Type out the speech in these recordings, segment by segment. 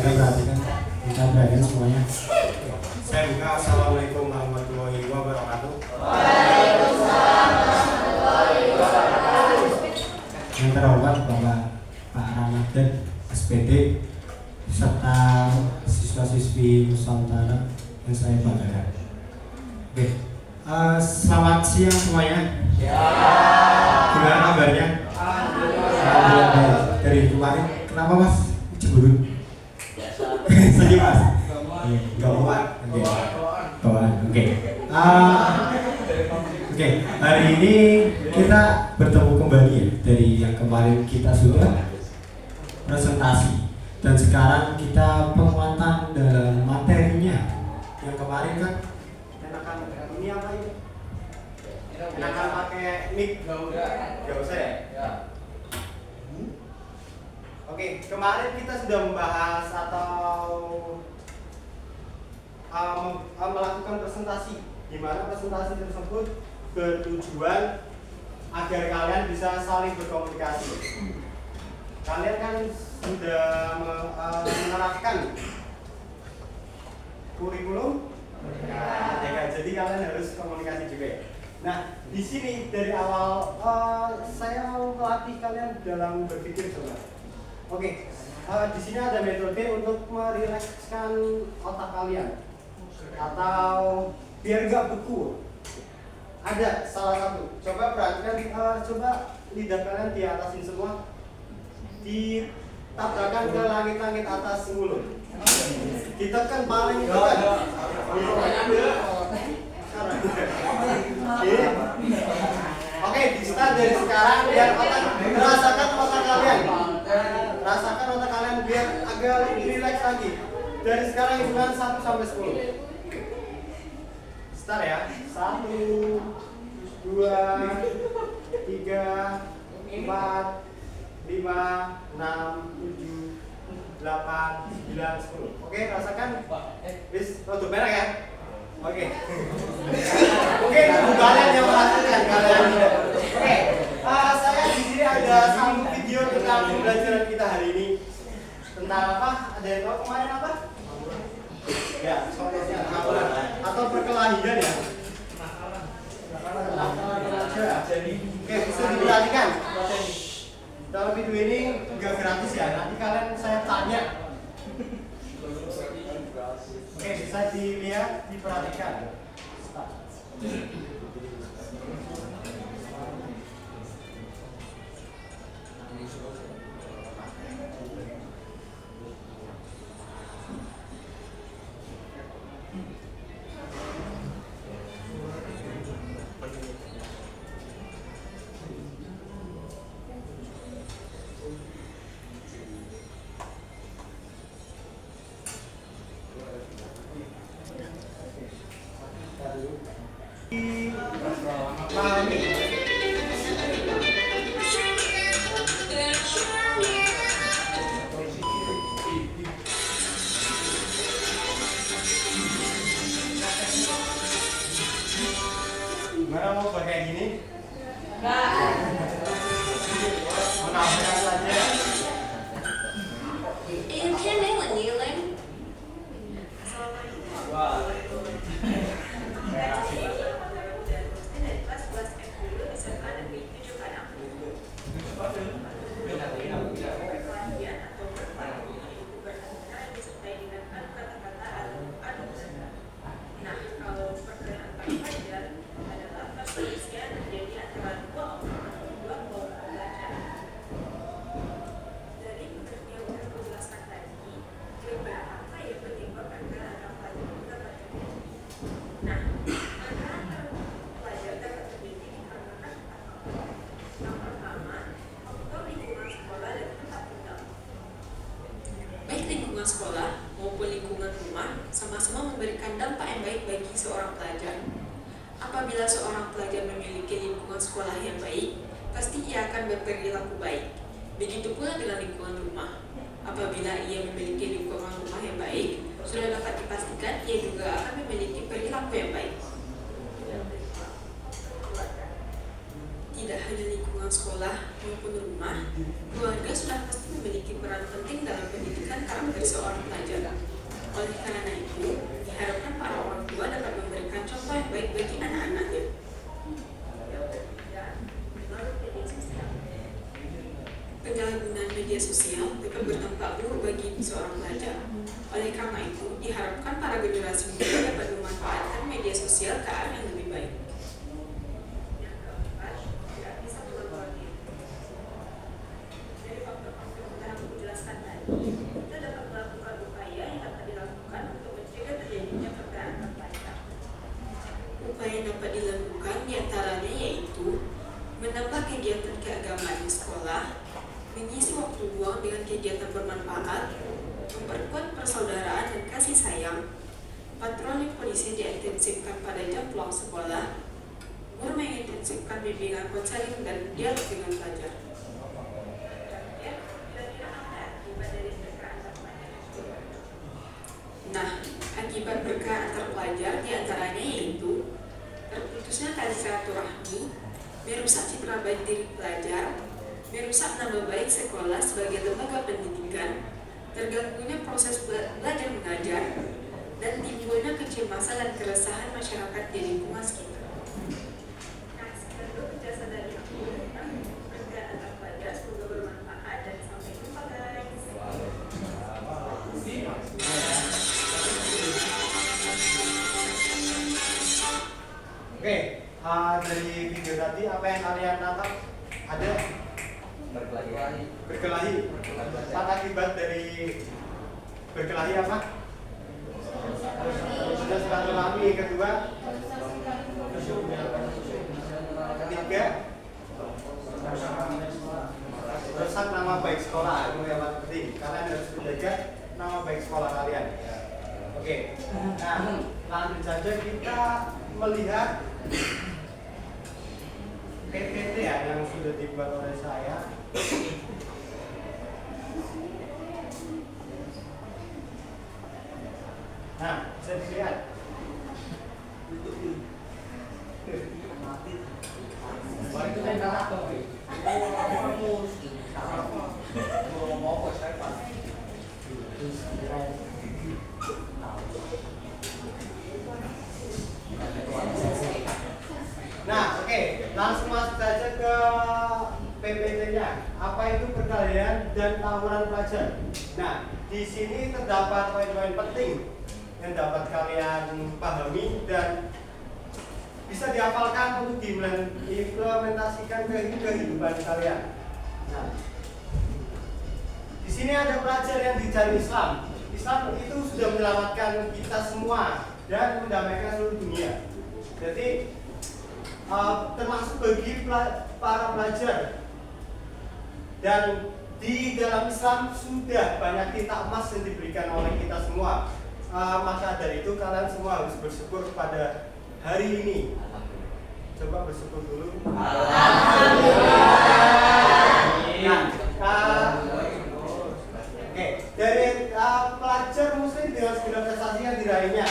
Kita perhatikan semuanya. Saya buka. Assalamualaikum warahmatullahi wabarakatuh. Waalaikumsalam warahmatullahi wabarakatuh. Yang terhormat Bapak Pak Ramadan SPD serta siswa-siswi Nusantara yang saya banggakan. Oke, selamat siang semuanya. Gimana kabarnya? Alhamdulillah. Dari kemarin kenapa Mas cemburu? Senyum Mas. Enggak kuat. Oke. Oke, hari ini kita bertemu kembali ya. Dari yang kemarin kita sudah presentasi dan sekarang kita penguatan dalam materinya. Yang kemarin kan enakan ini apa ini? Enakan pakai mic. Gak usah ya? Oke, kemarin kita sudah membahas atau melakukan presentasi, di mana presentasi tersebut bertujuan agar kalian bisa saling berkomunikasi. Kalian kan sudah menerapkan kurikulum, jadi kalian harus komunikasi juga ya. Nah, di sini dari awal saya mau melatih kalian dalam berpikir coba. Oke, di sini ada metode untuk merilekskan otak kalian atau biar nggak beku. Ada salah satu. Coba perhatikan, coba lidah kalian diatasin semua, ditabrakan ke langit-langit atas mulut. Ditekan paling itu kan. Oke, di start dari sekarang biar otak merasakan otak kalian. Rasakan otak kalian biar agak lebih rileks lagi. Dari sekarang hitungan 1 sampai 10. Start ya. 1 2 3 4 5 6 7 8 9 10. Oke, rasakan. Bis tutup merah ya. Oke. Mungkin kalian yang merasakan kalian. Oke. Saya di sini ada sambung video tentang pembelajaran kita hari ini. Tentang apa? Ada yang tahu kemarin apa? Ya, solusinya atau perkelahian ya. Oke, bisa diperhatikan. Dalam video ini nggak gratis ya. Nanti kalian saya tanya. Oke, bisa dilihat, diperhatikan. Gimana mau pakai gini? Enggak. Menafsirkan saja. Can they let kneeling? Sekolah maupun lingkungan rumah sama-sama memberikan dampak yang baik bagi seorang pelajar. Apabila seorang pelajar memiliki lingkungan sekolah yang baik, pasti ia akan berperilaku baik. Begitu pula dengan lingkungan rumah. Apabila ia memiliki lingkungan rumah yang baik, sudah dapat dipastikan ia juga akan memiliki perilaku yang baik. Tidak hanya lingkungan sekolah maupun rumah, keluarga sudah pasti memiliki peran penting dalam pendidikan karakter dari seorang pelajar. Oleh karena itu, diharapkan para orang tua dapat memberikan contoh yang baik bagi anak-anaknya. Penyalahgunaan media sosial dapat berdampak buruk bagi seorang pelajar. Oleh karena itu, diharapkan para generasi muda dapat memanfaatkan media sosial ke arah yang lebih baik. Yang keempat, tidak bisa mengontrol diri. Dari faktor-faktor yang telah aku jelaskan tadi, kita dapat melakukan upaya yang dapat dilakukan untuk mencegah terjadinya pergerakan terpelajar. Upaya yang dapat dilakukan diantaranya yaitu menambah kegiatan keagamaan di sekolah, mengisi waktu luang dengan kegiatan bermanfaat, memperkuat persaudaraan dan kasih sayang, patroli polisi diintensifkan pada jam pulang sekolah, guru mengintensifkan bimbingan konseling dan dialog dengan pelajar. Nah, akibat berkah antar pelajar diantaranya yaitu terputusnya tali silaturahmi, merusak citra baik diri pelajar, merusak nama baik sekolah sebagai lembaga pendidikan, terganggunya proses belajar mengajar, dan timbulnya kecemasan dan keresahan masyarakat di lingkungan sekitar. Nah, sekian dulu penjelasan dari aku tentang pergerakan antar pelajar. Semoga bermanfaat dan sampai jumpa guys. Oke, dari video tadi apa yang kalian tangkap? Ada berkelahi. Akibat dari berkelahi apa? Sudah silaturahmi. Kedua, ketiga, rusak nama baik sekolah. Itu yang paling penting. Kalian harus menjaga nama baik sekolah kalian. Oke, nah lanjut saja kita melihat PPT ya yang sudah dibuat oleh saya. Nah, bisa dilihat. Nah, oke, langsung masuk saja ke PPT-nya. Apa itu perkelahian dan tawuran pelajar? Nah, di sini terdapat poin-poin penting yang dapat kalian pahami dan bisa dihafalkan untuk diimplementasikan ke kehidupan kalian. Nah, di sini ada pelajar yang dicari Islam. Islam itu sudah menyelamatkan kita semua dan mendamaikan seluruh dunia. Jadi termasuk bagi para pelajar. Dan di dalam Islam sudah banyak tinta emas yang diberikan oleh kita semua. Maka dari itu kalian semua harus bersyukur pada hari ini. Coba bersyukur dulu. Oke, dari pelajar muslim dengan segala prestasi yang diraihnya,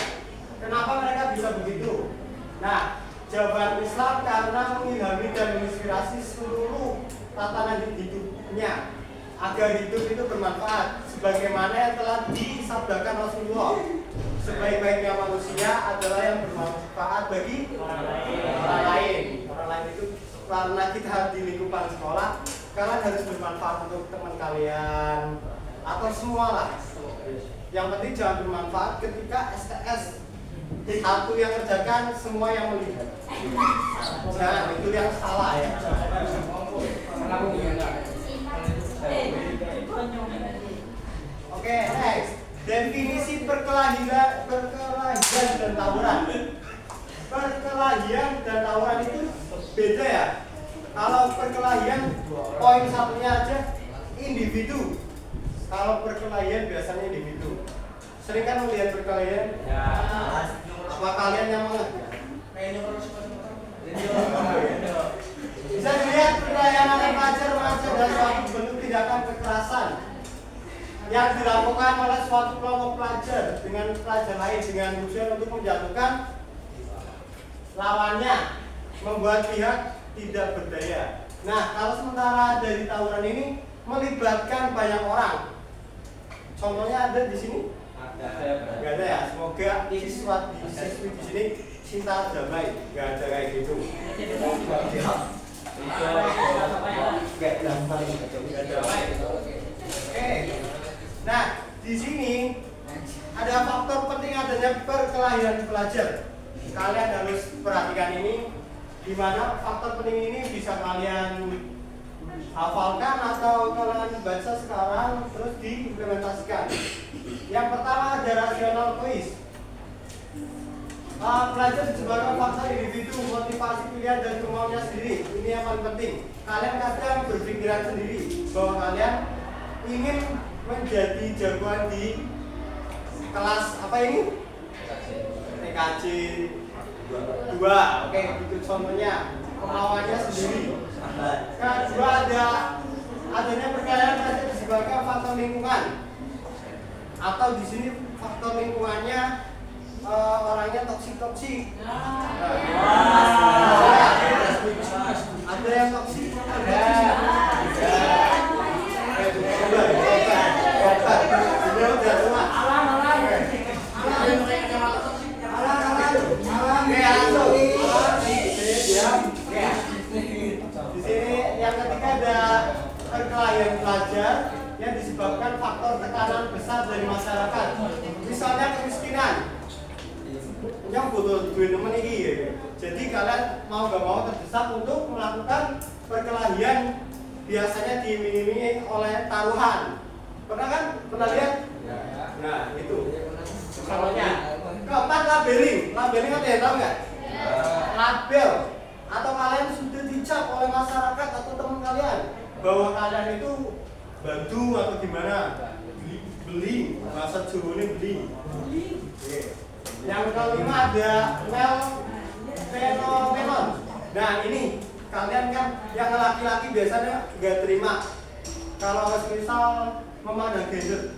kenapa mereka bisa begitu? Nah, jawaban Islam karena mengilhami dan menginspirasi seluruh tatanan hidupnya agar hidup itu bermanfaat sebagaimana yang telah disabdakan Rasulullah. Sebaik-baiknya manusia adalah yang bermanfaat bagi orang lain. Orang lain itu karena kita di lingkupan sekolah, kalian harus bermanfaat untuk teman kalian atau semua lah. Yang penting jangan bermanfaat ketika STS. Satu yang kerjakan, semua yang melihat. Jangan, itu yang salah ya. Oke, next. Definisi perkelahian dan tawuran. Perkelahian dan tawuran itu beda ya. Kalau perkelahian, poin satunya aja individu. Kalau perkelahian biasanya individu. Sering kan melihat perkelahian? Ya. Apa kalian yang mengerti? Bisa dilihat perkelahian antar pelajar adalah suatu bentuk tindakan kekerasan yang dilakukan oleh suatu kelompok pelajar dengan pelajar lain dengan tujuan untuk menjatuhkan lawannya, membuat pihak tidak berdaya. Nah, kalau sementara dari tawuran ini melibatkan banyak orang. Contohnya ada di sini? Nggak ada ya. Semoga siswi di sini cinta damai. Nggak ada kayak gitu. Nggak damai. Oke. Nah, di sini ada faktor penting adanya perkelahian pelajar. Kalian harus perhatikan ini, di mana faktor penting ini bisa kalian hafalkan atau kalian baca sekarang terus diimplementasikan. Yang pertama ada rasional quiz. Pelajar disebabkan faktor individu, motivasi pilihan dan kemauannya sendiri. Ini yang paling penting. Kalian kadang berpikiran sendiri bahwa kalian ingin menjadi jagoan di kelas apa ini? TKJ 2. Oke, itu contohnya. Kemauannya sendiri. Kedua adanya perkelahian pelajar disebabkan faktor lingkungan. Atau di sini faktor lingkungannya orangnya toksik. Ada yang toksik, Di sini yang ketiga ada perkelahian pelajar yang disebabkan faktor tekanan besar dari masyarakat. Misalnya kemiskinan. Yang butuh duit temen ini ya. Jadi kalian mau gak mau terdesak untuk melakukan perkelahian, biasanya diiming-imingi oleh taruhan. Pernah kan? Pernah lihat? Nah, itu. Contohnya. Keempat, labeling. Labeling ada yang tahu nggak? Label. Atau kalian sudah dicap oleh masyarakat atau teman kalian bahwa kalian itu bantu atau gimana? Beli. Bahasa Jawa ini beli. Yang kelima ada fenomenon. Nah ini kalian kan yang laki-laki biasanya nggak terima kalau misal memandang gender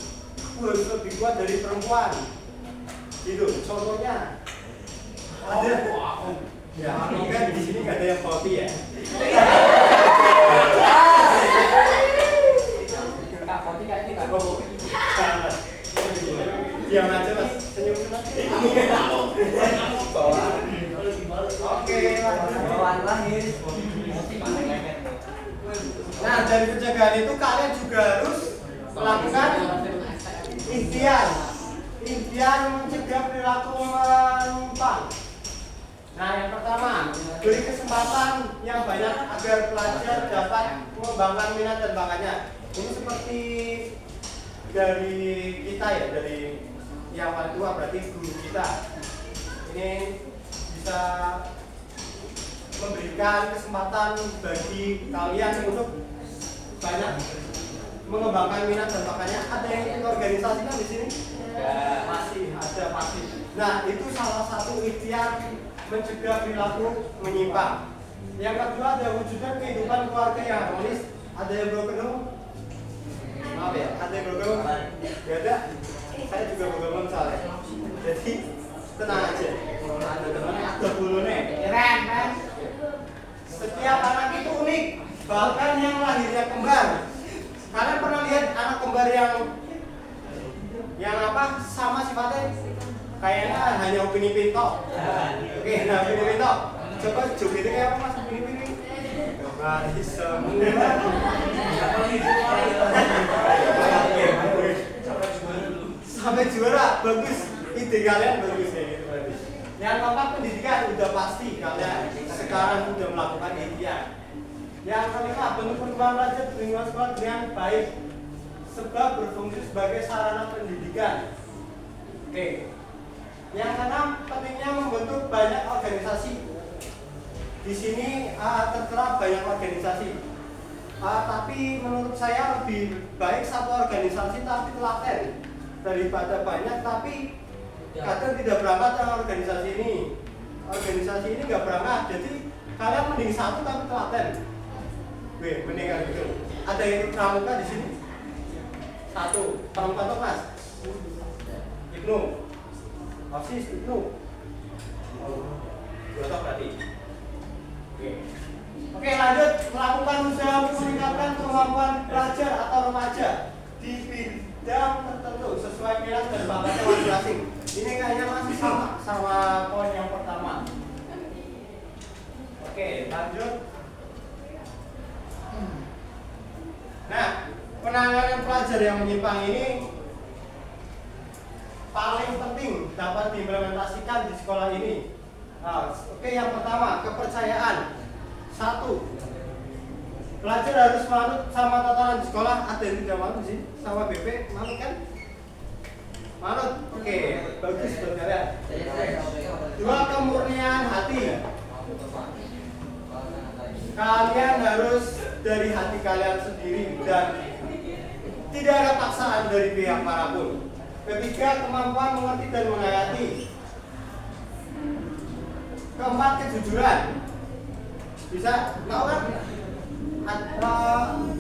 harus lebih kuat dari perempuan. Itu contohnya ada. Ya, kan di sini nggak ada yang kopi ya. Diam aja mas, senyum mas. Oke, bawaan lahir. Nah, dari pencegahan itu kalian juga harus melakukan ikhtiar mencegah perilaku menyimpang. Nah, yang pertama, beri kesempatan yang banyak agar pelajar dapat mengembangkan minat dan bakatnya. Ini seperti dari kita ya, dari yang paling tua berarti guru kita. Ini bisa memberikan kesempatan bagi kalian untuk banyak mengembangkan minat dan bakatnya. Ada yang ikut organisasi kan di sini? Ya, masih ada pasti. Nah, itu salah satu ikhtiar mencegah perilaku menyimpang. Yang kedua ada wujudkan kehidupan keluarga yang harmonis. Ada yang broken? Maaf ya, ada yang broken? Gak ada. Saya juga broken soalnya. Jadi tenang aja. Ada temannya, ada bulunya. Keren kan? Setiap anak itu unik. Bahkan yang lahirnya kembar. Kalian pernah lihat anak kembar yang apa sama sifatnya? Kayaknya hanya opini pintok. Oke, nah opini pintok. Coba jogetnya kayak apa mas opini pintok? Mari semua. Sampai juara, bagus. Ide kalian bagus ya gitu berarti. Yang keempat pendidikan udah pasti kalian sekarang sudah melakukan ikhtiar. Yang kelima bentuk perkembangan pelajar di lingkungan sekolah dengan baik sebab berfungsi sebagai sarana pendidikan. Oke. Yang keenam, pentingnya membentuk banyak organisasi. Di sini tertera banyak organisasi. Tapi menurut saya lebih baik satu organisasi tapi telaten daripada banyak tapi kadang tidak berangkat dengan organisasi ini. Organisasi ini nggak berangkat, jadi kalian mending satu tapi telaten. Mending kan gitu. Ada yang ikut pramuka di sini? Satu, pramuka tuh mas. Ibnu. Osis itu. Dua berarti. Oke, lanjut melakukan usaha untuk meningkatkan kemampuan pelajar atau remaja di bidang tertentu. pelajar yang menyimpang ini paling penting dapat diimplementasikan di sekolah ini. Nah, oke, yang pertama, kepercayaan. 1. Pelajar harus manut sama tatanan di sekolah. Ada yang tidak manut sih? Sama BP, manut kan? Manut. Oke, bagus buat kalian. 2, kemurnian hati. Kalian harus dari hati kalian sendiri dan tidak ada paksaan dari pihak manapun. 3, kemampuan mengerti dan menghayati. 4, kejujuran. Bisa tahu kan?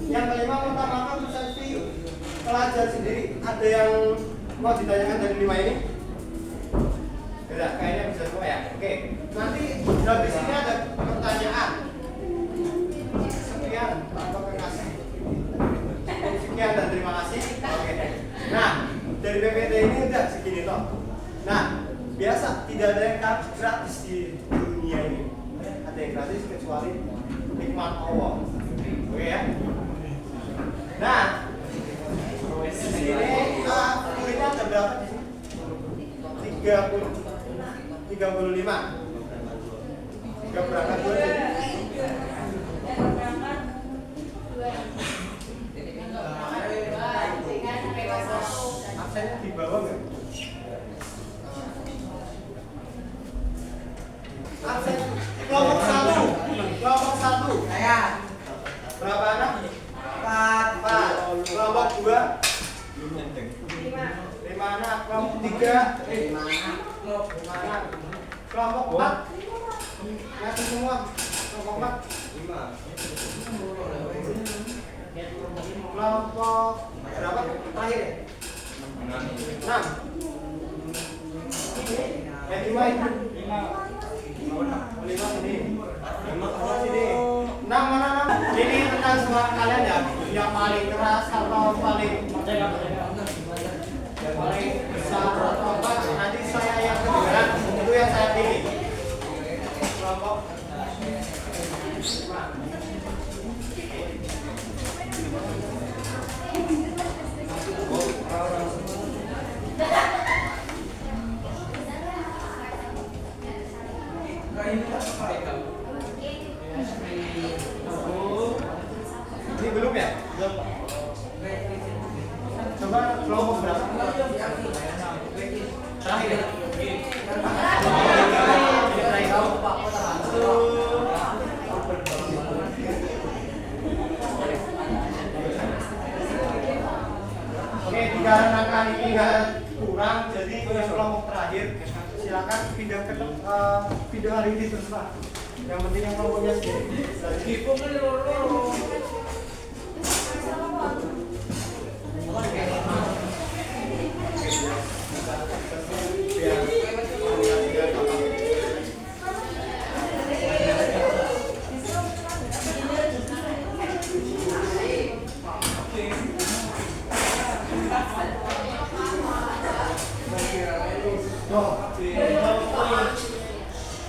Yang kelima, mengutamakan persepsi pelajar sendiri. Ada yang mau ditanyakan dari 5 ini? Tidak, kayaknya bisa semua ya. Oke, nanti habis ini ada pertanyaan. Sekian, terima kasih. Sekian dan terima kasih. Oke. Nah, dari PPT ini udah segini toh. Nah, biasa tidak ada yang gratis di dunia ini. Ada yang gratis kecuali nikmat Allah. Oke ya. Nah, di sini muridnya ada berapa di sini? 35. 3 berangkat 2 jadi. Absennya di bawah nggak? Absen kelompok 1. Kelompok 1. Saya. Berapa anak? 4. Kelompok 2. 5 anak. Kelompok 3. 5 anak. Kelompok 4. Ngasih semua. Kelompok 4. 5. Kelompok berapa? Terakhir ya? 6. Yang 5 itu? 5 sini. 5 sini. 6 mana 6? Ini tentang semua kalian ya. Yang paling keras atau paling besar atau apa? Nanti saya yang kedengaran itu yang saya pilih. Kelompok 5. Ini belum ya? Belum. Coba kelompok berapa? Terakhir ya? Oke, dikarenakan ini nggak kurang, jadi yang kelompok terakhir silakan pindah ke pindah hari ini terserah. Yang penting yang kelompoknya sendiri.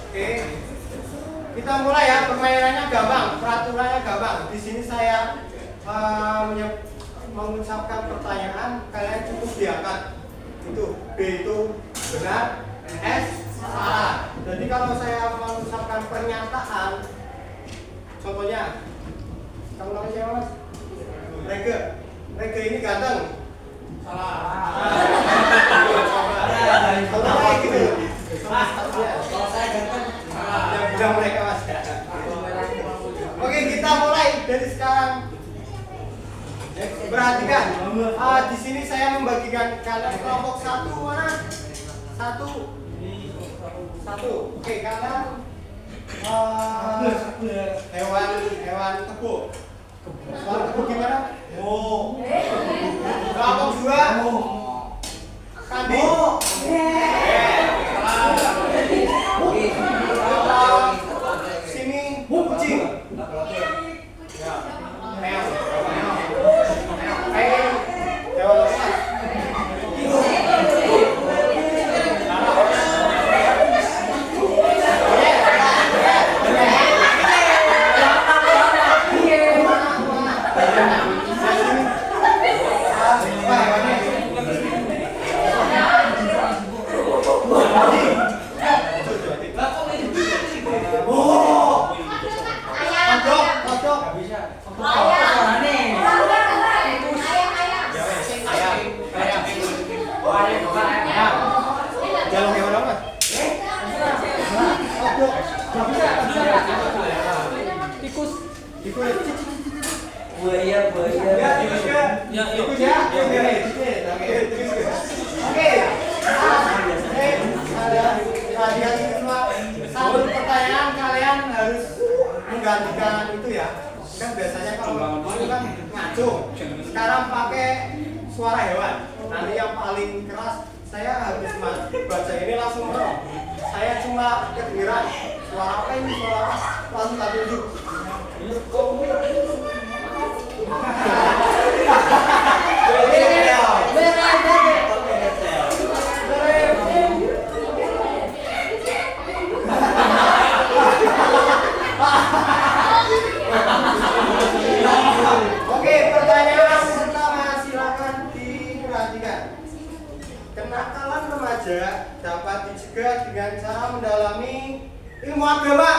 Oke, kita mulai ya. Permainannya gampang, peraturannya gampang. Di sini saya mengucapkan pertanyaan, kalian cukup diangkat. Itu B itu benar, S salah. Jadi kalau saya mengucapkan pernyataan, contohnya, kamu namanya siapa mas? Rege ini ganteng. Salah. Kalau kayak gitu, kalau saya ganteng, yang bilang mereka mas. Oke, kita mulai dari sekarang. Perhatikan, di sini saya membagikan kalian kelompok 1 mana? 1. Oke, kalian hewan kebo. Hewan kebo gimana? Kelompok 2. Kambing. Sini kucing. Ikut ya. Oke. Ada cuma satu pertanyaan, kalian harus menggantikan itu ya. Kan biasanya kalau itu kan ngaco. Sekarang pakai suara hewan. Nanti yang paling keras saya habis baca ini langsung ngomong. Saya cuma kedengeran suara apa ini, suara apa, langsung tak tunjuk. Oke, pertanyaan pertama silakan diperhatikan. Kenakalan remaja dapat dicegah dengan cara mendalami ilmu agama.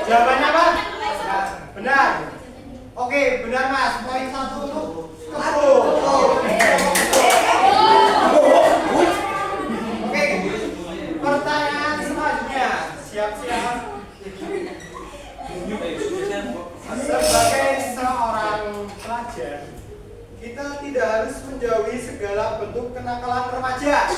Jawabannya apa? Benar. Oke, benar Mas. Poin 1 untuk Kebo. Oke. Pertanyaan selanjutnya. Siap-siap. Sebagai seorang pelajar, kita tidak harus menjauhi segala bentuk kenakalan remaja.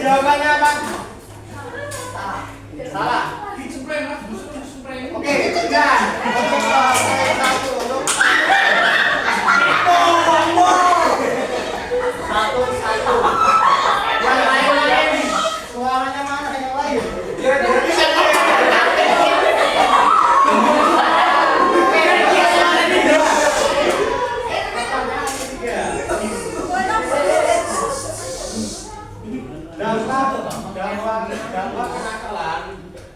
Jawabannya apa? Salah. Oke, benar. Untuk satu untuk satu. Yang lain suaranya mana yang lain?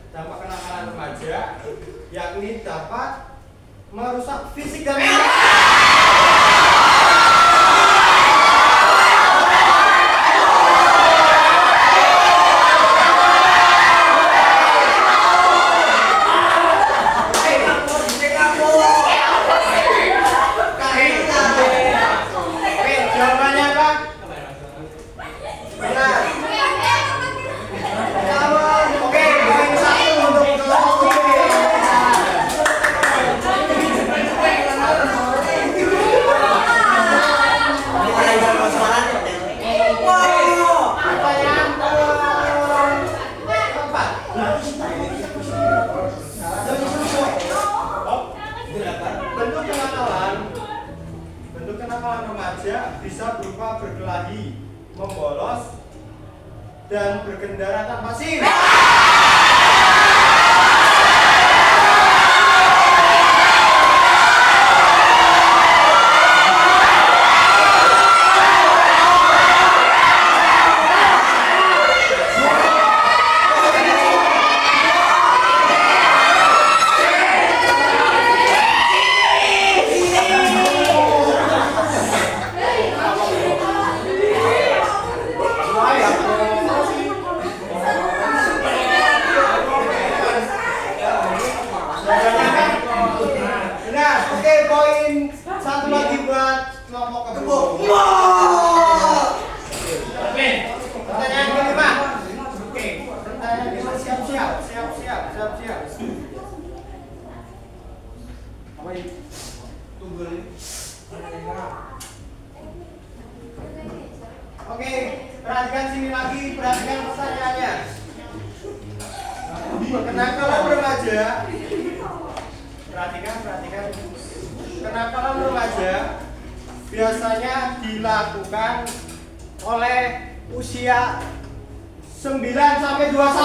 Dampak kenakalan remaja yakni dapat merusak fisik dan mental. Jawabannya apa? Benar. Oke, poin 1 untuk pertanyaan keempat. Bentuk kenakalan remaja bisa berupa berkelahi, membolos, dan berkendara tanpa SIM. Benar. Oke, poin 1 lagi buat kelompok Kebo. Pertanyaan kelima. Oke, pertanyaan kelima, siap-siap. Apa ini? Tunggu ini. Oke, perhatikan sini lagi, perhatikan pertanyaannya. Kenakalan remaja. Perhatikan. Kenakalan remaja biasanya dilakukan oleh usia 9 sampai 21.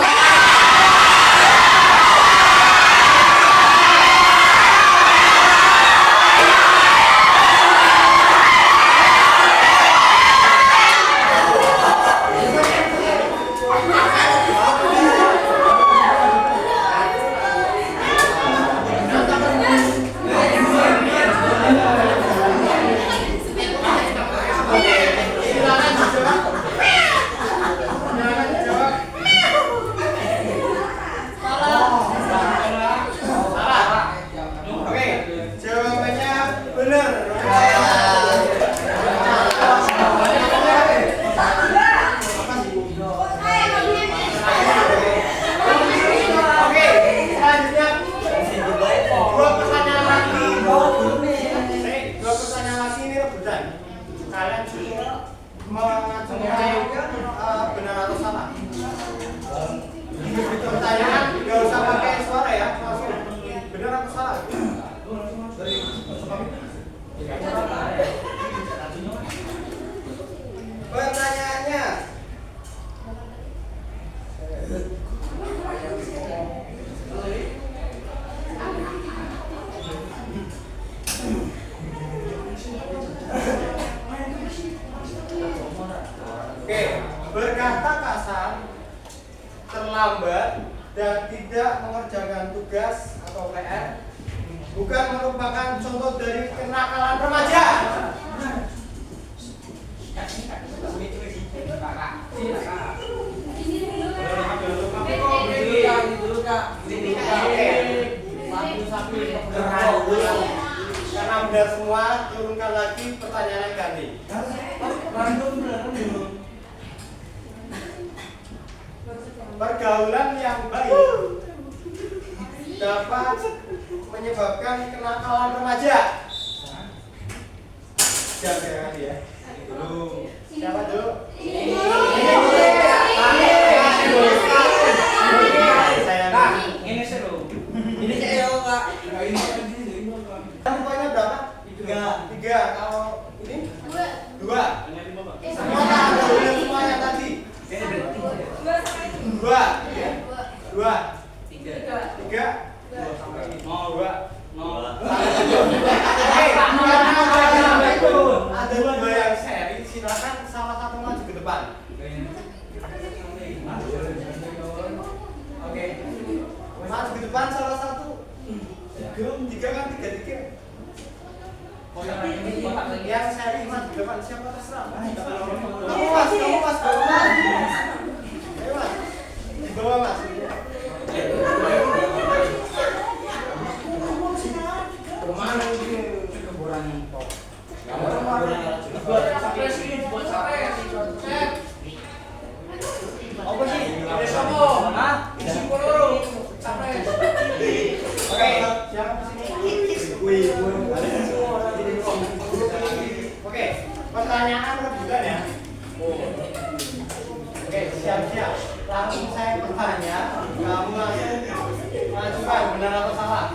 Berkata kasar, terlambat, dan tidak mengerjakan tugas atau PR bukan merupakan contoh dari kenakalan remaja. Karena benar semua, turunkan lagi pertanyaan yang ganti. Pergaulan yang baik dapat menyebabkan kenakalan remaja. Siapa yang ganti ya? Siapa dulu? Ini seru. Ini kayak Pak. Rupanya berapa? 3. Kalau ini? 2. Semua ada semuanya tadi. 2. 3. Ada 2 yang seri, silakan salah satu maju ke depan. Oke. Maju ke depan salah satu. 3 kan 3. Yang seri maju ke depan siapa terserah. Kamu mas. Ayo mas. Di bawah mas. Kemana ini? Keboran kok. Apa sih? Oke, siapa sini? Oke, pertanyaan rebutan ya. Oke, siap-siap. Langsung saya bertanya, kamu langsung majukan benar atau salah.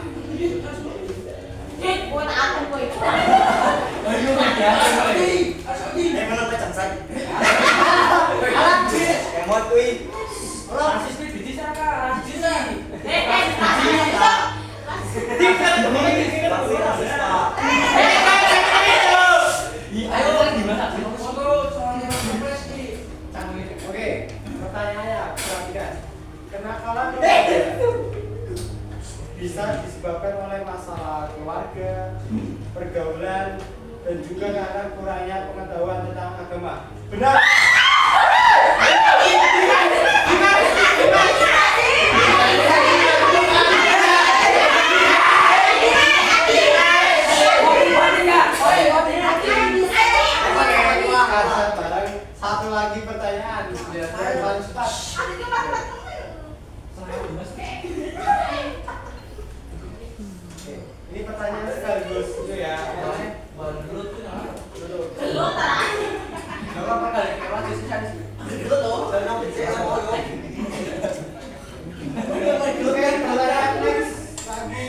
Oke, pertanyaannya perhatikan. Kenakalan bisa disebabkan oleh masalah keluarga, pergaulan, dan juga karena kurangnya pengetahuan tentang agama. Benar? Satu lagi pertanyaan, yang paling cepat. Ini pertanyaan sekaligus itu ya. Oke, pertanyaan next lagi.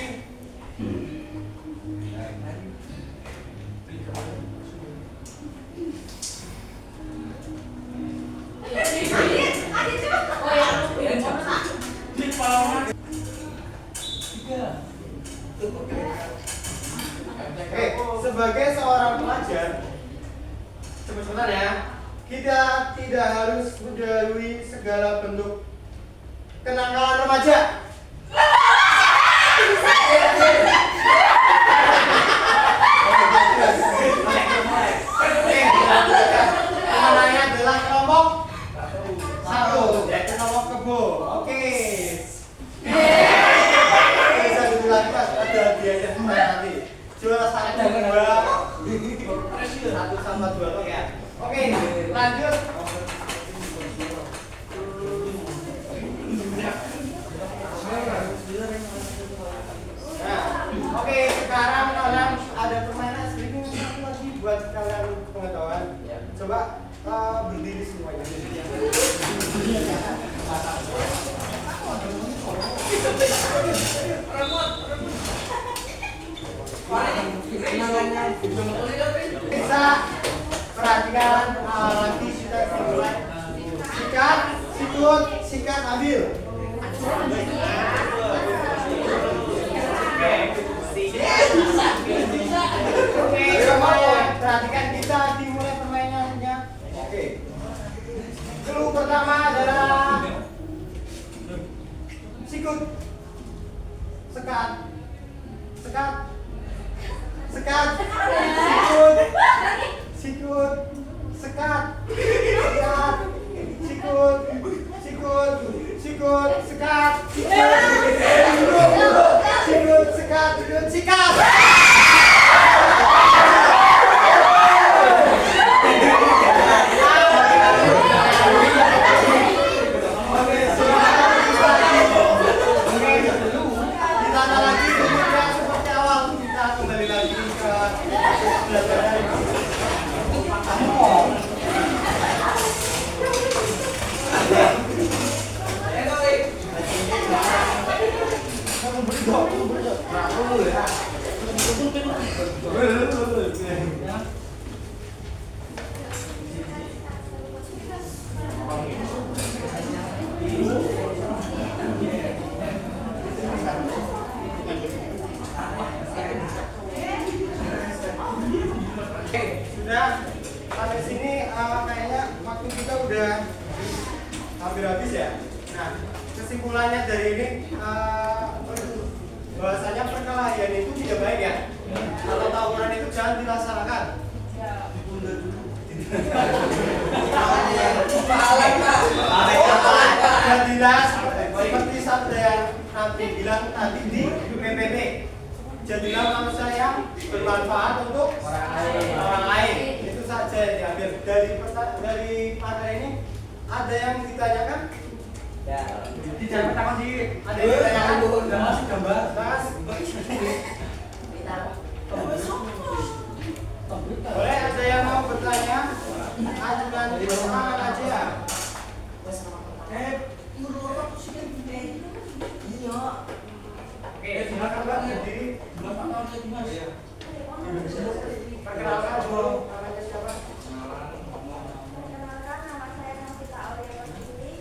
adalah bentuk kenakalan remaja. Namanya adalah kelompok satu, yaitu kelompok kebo. Oke. Bisa diulang Mas, ada hadiahnya nanti. Juara 1, 2, 1 sama 2 ya. Oke, lanjut. Nah, oke, sekarang kalian ada permainan sedikit satu lagi buat kalian pengetahuan. Coba berdiri semuanya. Bisa perhatikan lagi sudah dimulai. Sikat, sikut, sikat, ambil. Oke, semuanya perhatikan kita dimulai permainannya. Oke. Clue pertama adalah sikut, sekat, sekat, sekat, sikut, sikut, sekat, sekat, sikut, sikut, sikut, sekat, sikut, sekat, sikat. Ditata lagi kemudian seperti awal kita kembali lagi ke pelajaran. Sudah sampai sini kayaknya waktu kita udah hampir habis ya. Nah, kesimpulannya dari ini bahwasanya perkelahian itu tidak baik ya. Kalau tawuran itu jangan dilaksanakan. Jadilah seperti sabda yang Nabi bilang tadi di PPT. Jadilah manusia yang bermanfaat untuk orang lain. Itu saja yang diambil dari materi ini. Ada yang ditanyakan? Ya. Jangan takut di. Ada yang ditanyakan? Masih gambar. Mas. Boleh ada yang mau bertanya? Ajukan pertanyaan aja ya. Oke, silakan Mbak berdiri. Perkenalkan dulu namanya siapa? Perkenalkan, nama saya Nafita Aulia Wasili.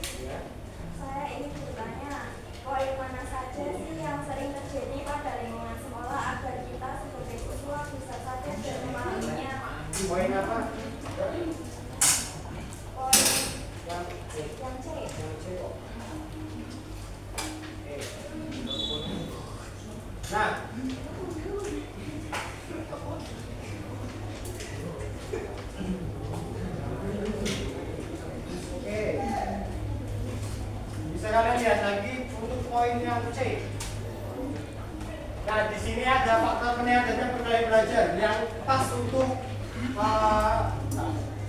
Saya ingin bertanya, poin mana saja sih yang sering terjadi pada lingkungan sekolah agar kita sebagai siswa bisa sadar dan memahaminya? Poin apa? Poin Yang yang C. Nah, oke, bisa kalian lihat lagi untuk poin yang C. Nah, di sini ada faktor peniadannya berkali belajar yang pas untuk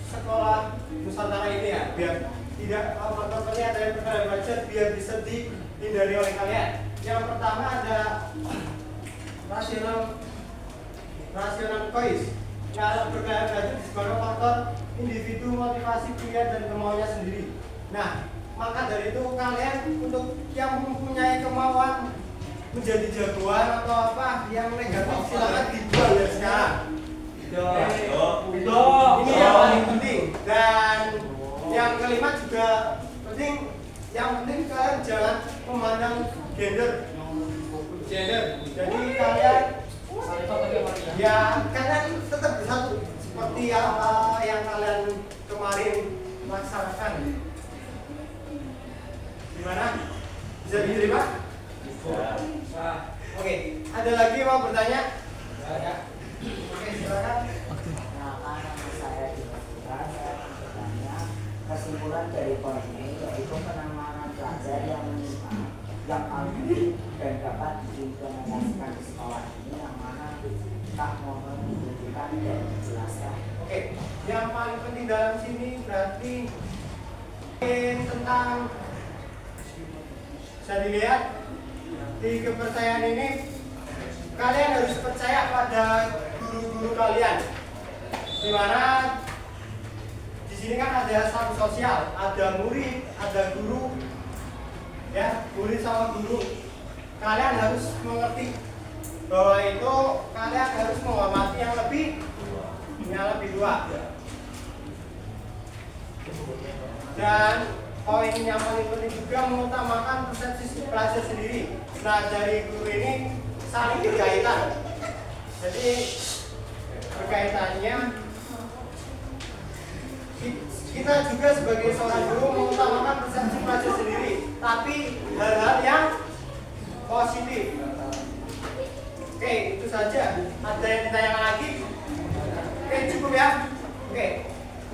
sekolah Nusantara ini ya, biar tidak faktor peniadan berkali belajar biar bisa dihindari oleh kalian. Yang pertama ada rasional kois. Kalau berkali belajar sebagai faktor individu, motivasi pilihan dan kemauannya sendiri. Nah, maka dari itu kalian untuk yang mempunyai kemauan menjadi jagoan atau apa yang negatif silakan dibuang dari sekarang. Ini yang paling penting. Dan yang kelima juga penting. Yang penting kalian jangan memandang gender. Jadi kalian ya kalian tetap bersatu seperti apa yang kalian kemarin laksanakan. Gimana? Bisa diterima? Bisa. Oke, ada lagi yang mau bertanya? Ada. Oke, silakan. Nama saya Dimas, saya akan bertanya kesimpulan dari poin ini yaitu penanganan pelajar yang menyimpang, yang alami dan dapat diimplementasikan di sekolah ini yang mana tak mohon ditunjukkan dan dijelaskan. Oke, yang paling penting dalam sini berarti tentang bisa dilihat di kepercayaan ini kalian harus percaya pada guru-guru kalian. Dimana di sini kan ada satu sosial, ada murid, ada guru, ya murid sama guru. Kalian harus mengerti bahwa itu kalian harus menghormati yang lebih tua. Dan poin yang paling penting juga mengutamakan persepsi pelajar sendiri. Nah dari guru ini saling berkaitan. Jadi berkaitannya kita juga sebagai seorang guru mengutamakan persepsi pelajar sendiri, tapi hal-hal yang positif. Oke, itu saja. Ada yang ditanyakan lagi? Oke, cukup ya. Oke,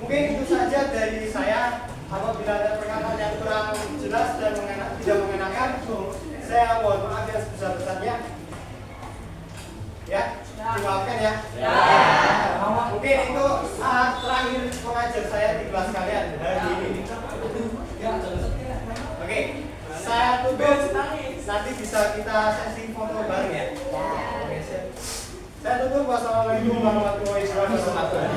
mungkin itu saja dari saya. Apabila ada perkataan yang kurang jelas dan tidak mengenakan, saya mohon maaf yang sebesar-besarnya. Ya, dimaafkan ya. Mungkin itu terakhir pengajar saya di kelas kalian hari ini. Oke, saya tunggu nanti bisa kita sesi foto bareng ya. Saya tunggu. Wassalamualaikum warahmatullahi wabarakatuh.